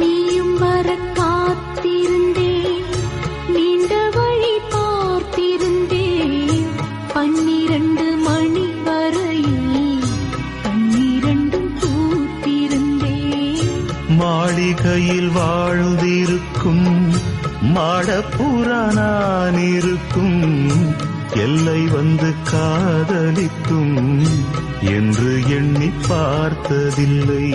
நீயும் வர காத்திருந்தேன், நீண்ட வழி பார்த்திருந்தேன். 12 மணி வரையில் 12 பூத்திருந்தேன். மாளிகையில் வாழ்ந்திருக்கும் மாடப்புறா நான் இருக்கும், எல்லை வந்து காதலிக்கும் என்று எண்ணி பார்த்ததில்லை.